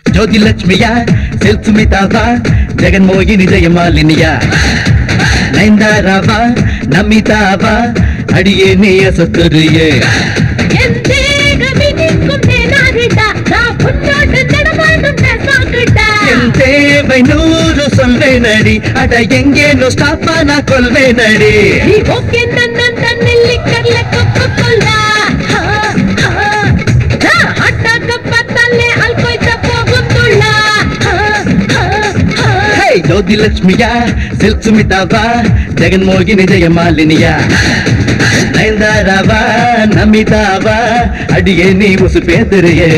ज्योति Lakshmaiah silk स्मितावा जगन्मोहिनी जयमालिनिया नयनतारावा नमितावा अडिये नीय सत्तुरिये சொல்வே நடி அட எங்கே நோ ஸ்டாப்பா நான் கொல்வே நடி நீ ஓகே நன்னன் தன்னில் கர்ல கொக்க கொல்வா ஹட்டா கப்பத்தல்லே அல்கோய்த போகும் துள்ளா ஹே ஜோதி லட்சுமியா சில்க் சுமிதாவா ஜெகன்மோகினி ஜெயமாலினியா நயன்தாராவா நமிதாவா அடியே நீ உசு பேதுறியே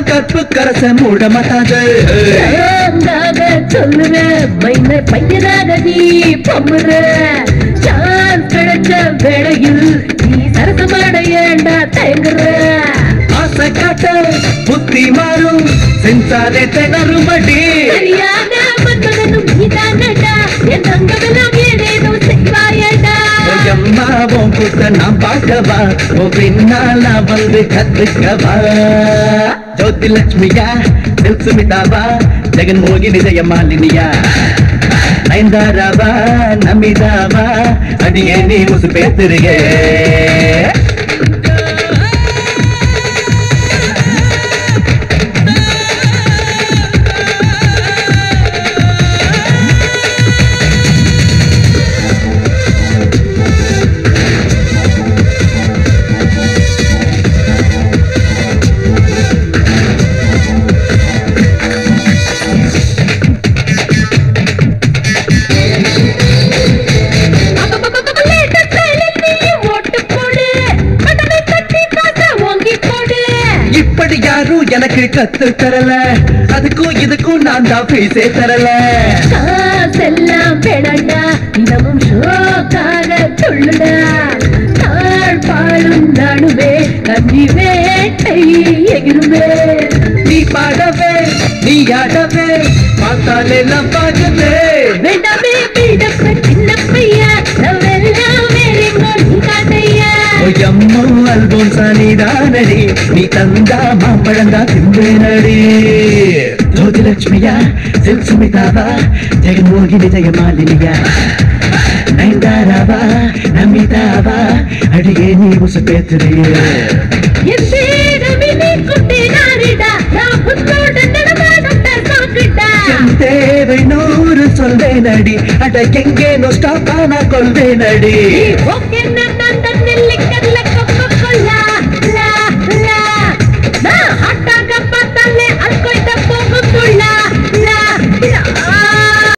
கற்பு கரச மூட மாட்டாது சொல்லுற மைன பையனாக நீ பொம்முற சான் கிடைச்ச வேளையில் நீ சரசமடையண்டா தயங்குற ஆசை காட்ட புத்தி மாறும் சென்சாரே திணறுமடி சரியான மன்மகனும் நீதானடா என் அங்கமெல்லாம் ஏதேதோ செய்வாயடா அம்மாவும் புத்த நான் பார்க்கவா ஓ பின்னால வந்து கத்துக்கவா ज्योति लक्ष्मिया सिल्क सुमितावा जगन्मोहिनी जयमालिनिया नयनतारावा नमितावा अडिये नी उस पेतरिये எனக்கு கத்து தரல அதுக்கும் இதுக்கும் நான் தான் பைசே தரல காசெல்லாம் வேணாண்டா தினமும் ஷோக்காக சொல்லுடா தாழ் பாடும் நானுவே கஞ்சி வேட்டை எகிருமே நீ பாடவே நீ ஆடவே பார்த்தாலே நான் பாடுவே வேண்டாமே பீடப்ப சின்ன பையா நவெல்லாம் வேறிங்கோ காட்டையா அம்மோ அல்போன் சானிதானடி நீ தந்தா மாம்பழந்தா திம்பேனடி ஜோதி லட்சுமியா சில்க் சுமிதாவா ஜெகன்மோகினி ஜெயமாலினியா நயன்தாராவா நமிதாவா அடியே நீ உசு பேத்துறியே என் தேடவிலே குட்டினாரிடா நான் புத்தோட நடமாடும் சாக்கிட்டா என் தேவை நூறு சொல்வேனடி அட எங்கே நோ ஸ்டாப்பா நான் கொள்வேனடி ஓகே